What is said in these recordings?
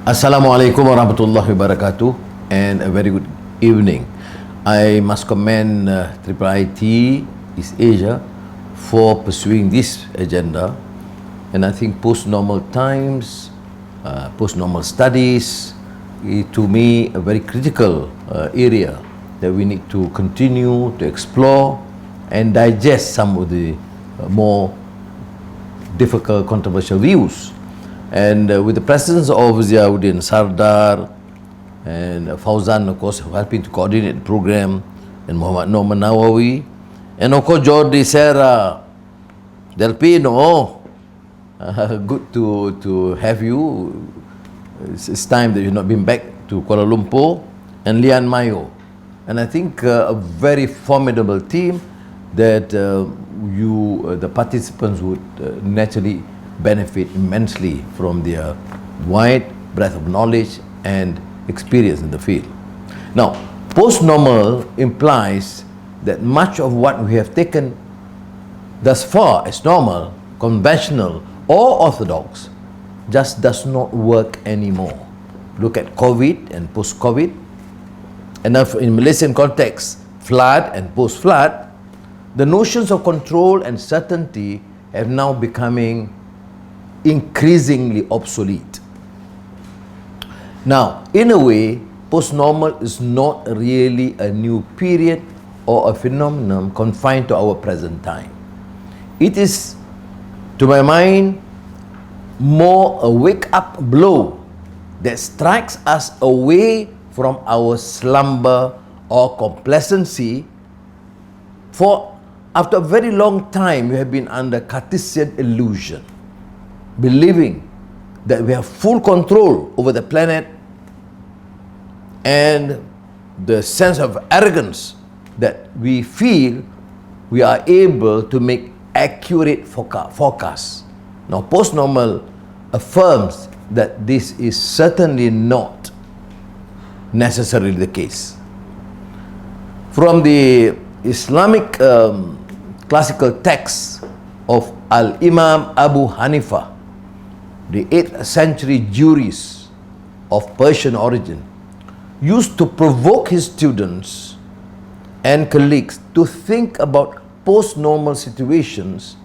Assalamualaikum warahmatullahi wabarakatuh, and a very good evening. I must commend IIIT East Asia for pursuing this agenda, and I think post-normal times, post-normal studies, to me a very critical area that we need to continue to explore and digest some of the more difficult, controversial views. And with the presence of Ziauddin Sardar and Fauzan, of course, helping to coordinate the program, and Muhammad Norman Nawawi, and of course Jordi Serra Del Pino, good to have you. It's time that you've not been back to Kuala Lumpur, and Lian Mayo, and I think a very formidable team that the participants would naturally benefit immensely from their wide breadth of knowledge and experience in the field. Now, post-normal implies that much of what we have taken thus far as normal, conventional, or orthodox just does not work anymore. Look at COVID and post-COVID, and now in Malaysian context, flood and post-flood, the notions of control and certainty have now becoming increasingly obsolete. Now, in a way, post-normal is not really a new period or a phenomenon confined to our present time. It is, to my mind, more a wake-up blow that strikes us away from our slumber or complacency, for after a very long time we have been under Cartesian illusion, believing that we have full control over the planet, and the sense of arrogance that we feel we are able to make accurate forecasts. Now, post-normal affirms that this is certainly not necessarily the case. From the Islamic classical texts of Al-Imam Abu Hanifa, the 8th century jurist of Persian origin, used to provoke his students and colleagues to think about post-normal situations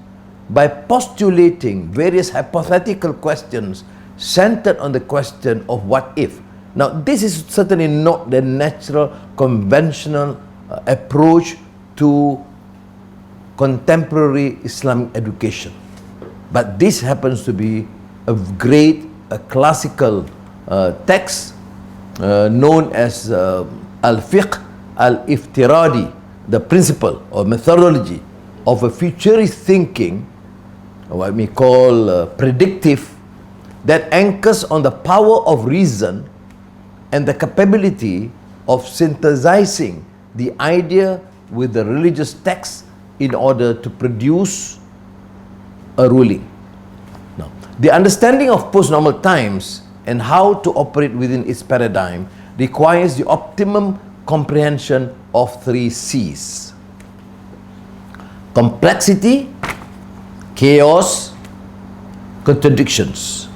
by postulating various hypothetical questions centered on the question of what if. Now, this is certainly not the natural, conventional approach to contemporary Islamic education, but this happens to be a great classical text known as Al-Fiqh Al-Iftiradi, the principle or methodology of a futurist thinking, what we call predictive, that anchors on the power of reason and the capability of synthesizing the idea with the religious text in order to produce a ruling. Now, the understanding of post-normal times and how to operate within its paradigm requires the optimum comprehension of 3 C's: complexity, chaos, contradictions.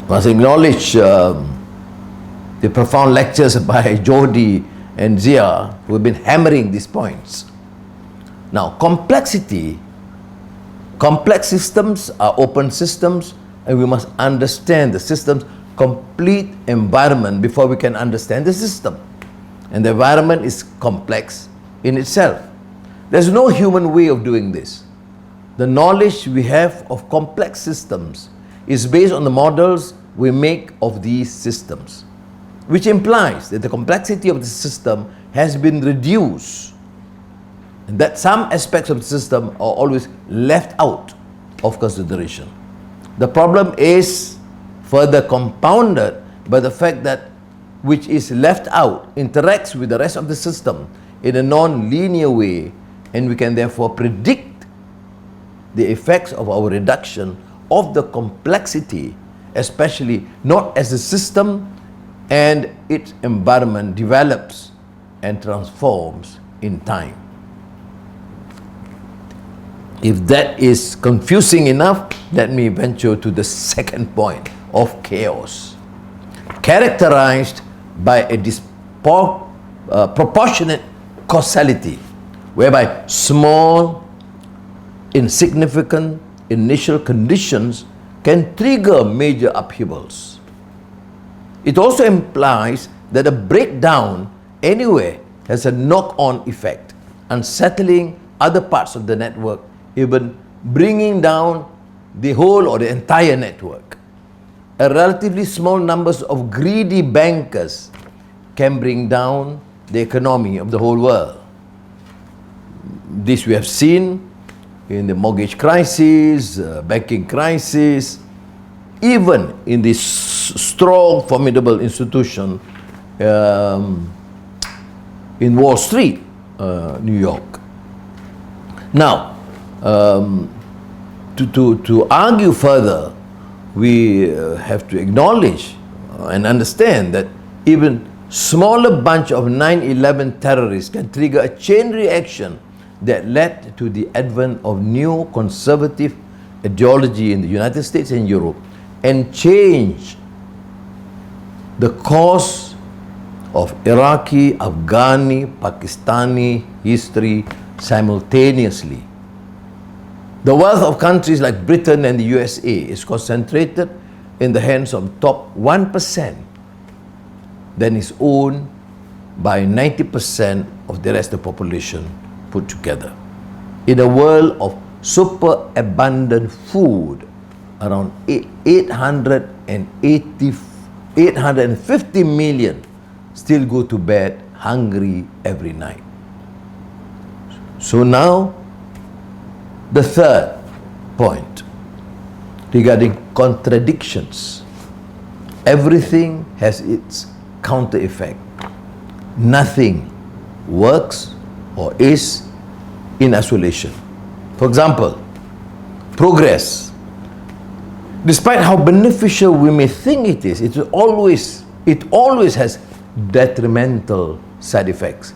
I must acknowledge the profound lectures by Jordi and Zia, who have been hammering these points. Now, complexity, complex systems are open systems, and we must understand the system's complete environment before we can understand the system. And the environment is complex in itself. There's no human way of doing this. The knowledge we have of complex systems is based on the models we make of these systems, which implies that the complexity of the system has been reduced, and that some aspects of the system are always left out of consideration. The problem is further compounded by the fact that which is left out interacts with the rest of the system in a non-linear way, and we can therefore predict the effects of our reduction of the complexity, especially not as the system and its environment develops and transforms in time. If that is confusing enough, let me venture to the second point of chaos, characterized by a disproportionate causality, whereby small, insignificant initial conditions can trigger major upheavals. It also implies that a breakdown anywhere has a knock-on effect, unsettling other parts of the network, even bringing down the whole or the entire network. A relatively small numbers of greedy bankers can bring down the economy of the whole world. This we have seen in the mortgage crisis, banking crisis, even in this strong, formidable institution in Wall Street, New York. Now, to argue further, we have to acknowledge and understand that even smaller bunch of 9/11 terrorists can trigger a chain reaction that led to the advent of new conservative ideology in the United States and Europe, and change the course of Iraqi, Afghani, Pakistani history simultaneously. The wealth of countries like Britain and the USA is concentrated in the hands of top 1%, then is owned by 90% of the rest of the population put together. In a world of super abundant food, around 850 million still go to bed hungry every night. So now, the third point regarding contradictions. Everything has its counter effect. Nothing works or is in isolation. For example, progress. Despite how beneficial we may think it is, it always has detrimental side effects.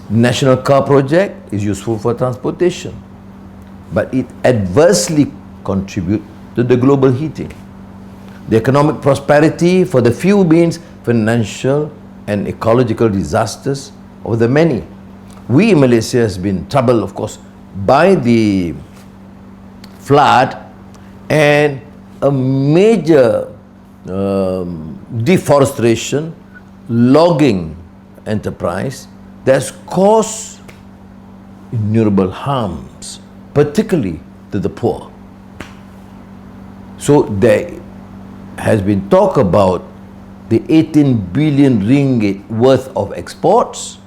National car project is useful for transportation, but it adversely contributes to the global heating. The economic prosperity for the few means financial and ecological disasters of the many. We in Malaysia has been troubled, of course, by the flood and a major deforestation, logging enterprise that's caused innumerable harms, particularly to the poor. So there has been talk about the 18 billion ringgit worth of exports,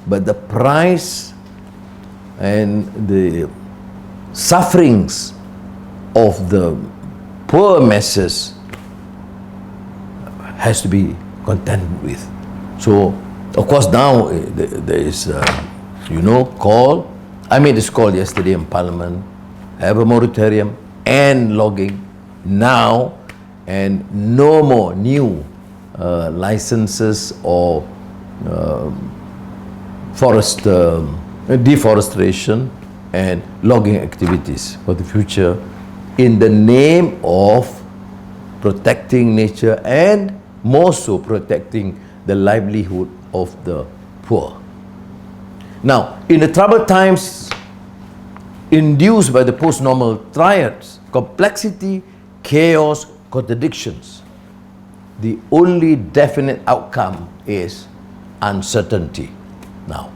but the price and the sufferings of the poor masses has to be contended with. So, of course, now there is, call. I made this call yesterday in Parliament, have a moratorium and logging now, and no more new licenses or forest deforestation and logging activities for the future, in the name of protecting nature and more so protecting the livelihood of the poor. Now, in the troubled times induced by the postnormal triads, complexity, chaos, contradictions, the only definite outcome is uncertainty. Now,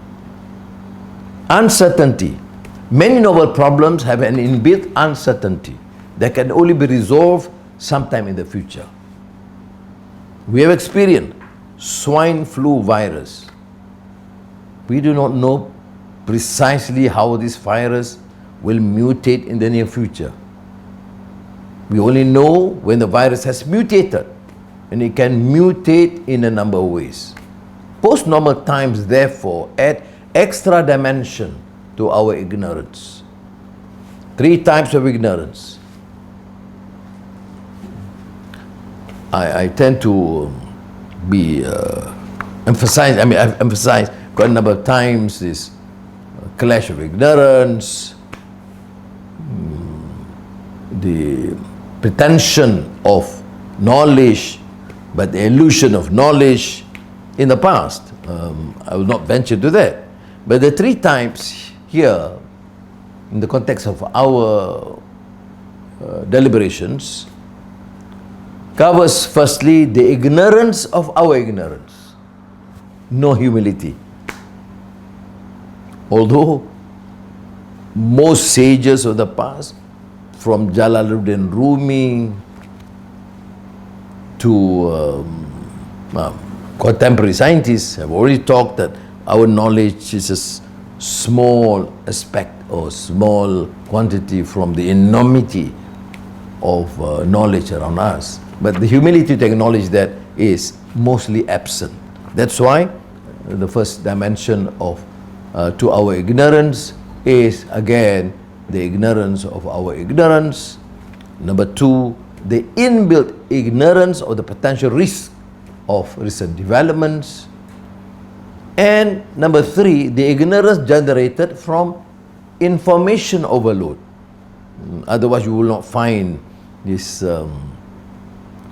uncertainty. Many novel problems have an inbuilt uncertainty that can only be resolved sometime in the future. We have experienced swine flu virus. We do not know precisely how this virus will mutate in the near future. We only know when the virus has mutated, and it can mutate in a number of ways. Post-normal times, therefore, add extra dimension to our ignorance. 3 types of ignorance. I tend to be emphasized. I've emphasized quite a number of times this clash of ignorance, the pretension of knowledge, but the illusion of knowledge in the past. I will not venture to that. But the three types here, in the context of our deliberations, covers firstly the ignorance of our ignorance, no humility. Although most sages of the past, from Jalaluddin Rumi to contemporary scientists, have already talked that our knowledge is a small aspect or small quantity from the enormity of knowledge around us. But the humility to acknowledge that is mostly absent. That's why the first dimension of to our ignorance is again the ignorance of our ignorance. Number two, the inbuilt ignorance of the potential risk of recent developments. And number three, the ignorance generated from information overload. Otherwise, you will not find this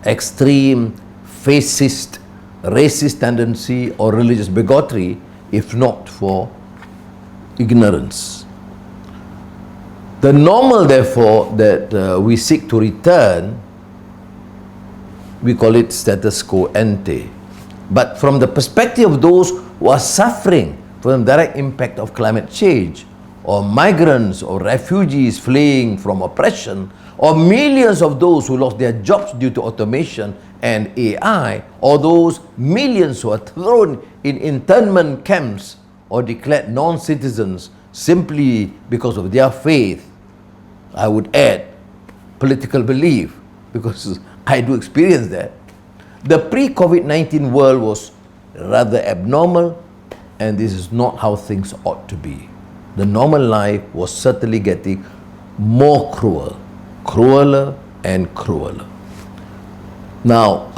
extreme fascist, racist tendency or religious bigotry if not for ignorance. The normal, therefore, that we seek to return, we call it status quo ante. But from the perspective of those who are suffering from the direct impact of climate change, or migrants or refugees fleeing from oppression, or millions of those who lost their jobs due to automation and AI, or those millions who are thrown in internment camps or declared non-citizens simply because of their faith, I would add political belief, because I do experience that. The pre-COVID-19 world was rather abnormal, and this is not how things ought to be. The normal life was certainly getting more cruel, crueler and crueler. Now,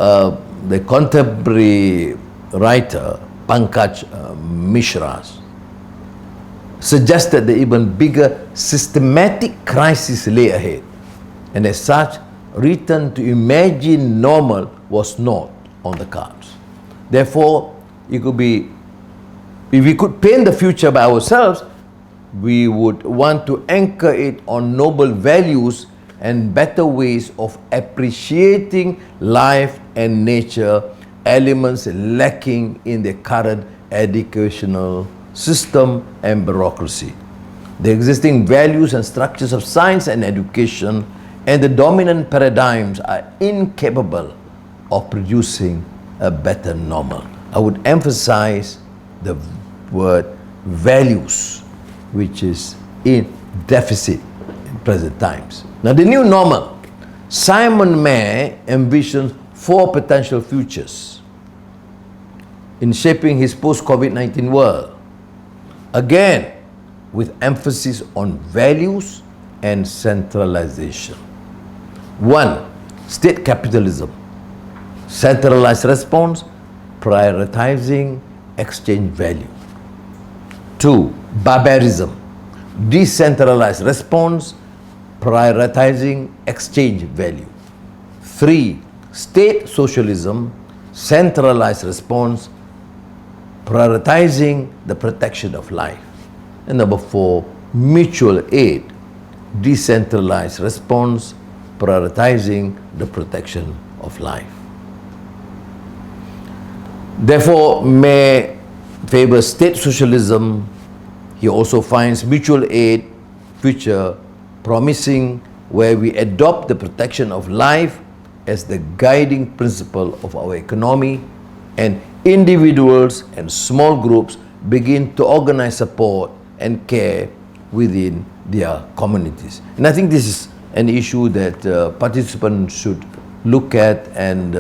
the contemporary writer Pankaj Mishra suggested that even bigger systematic crisis lay ahead, and as such, return to imagine normal was not on the cards. Therefore, it could be, if we could paint the future by ourselves, we would want to anchor it on noble values and better ways of appreciating life and nature, elements lacking in the current educational system and bureaucracy. The existing values and structures of science and education and the dominant paradigms are incapable of producing a better normal. I would emphasize the word values, which is in deficit in present times. Now, the new normal, Simon May envisions 4 potential futures in shaping his post-COVID-19 world. Again, with emphasis on values and centralization. 1. State capitalism. Centralized response, prioritizing exchange value. 2. Barbarism. Decentralized response, prioritizing exchange value. 3. State socialism, centralized response, prioritizing the protection of life. And number 4, mutual aid, decentralized response, prioritizing the protection of life. Therefore, May favors state socialism. He also finds mutual aid future promising, where we adopt the protection of life as the guiding principle of our economy, and individuals and small groups begin to organize support and care within their communities. And I think this is an issue that participants should look at and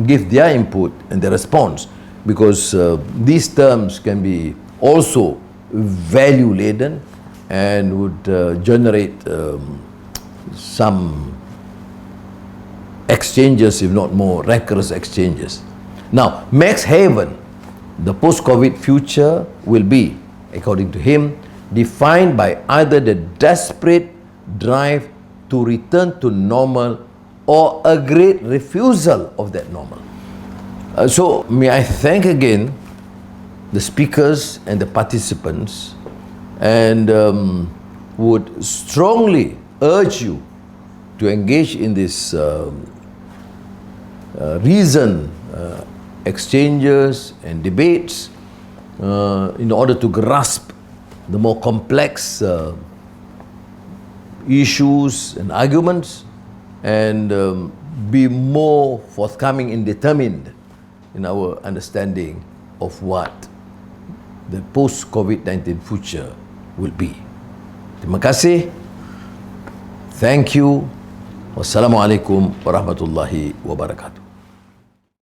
give their input and their response, because these terms can be also value laden and would generate some exchanges, if not more, rancorous exchanges. Now, Max Haven, the post-COVID future will be, according to him, defined by either the desperate drive to return to normal or a great refusal of that normal. So may I thank again the speakers and the participants, and would strongly urge you to engage in this reason exchanges and debates in order to grasp the more complex issues and arguments, and be more forthcoming and determined in our understanding of what the post-COVID-19 future will be. Terima kasih. Thank you. Wassalamualaikum warahmatullahi wabarakatuh.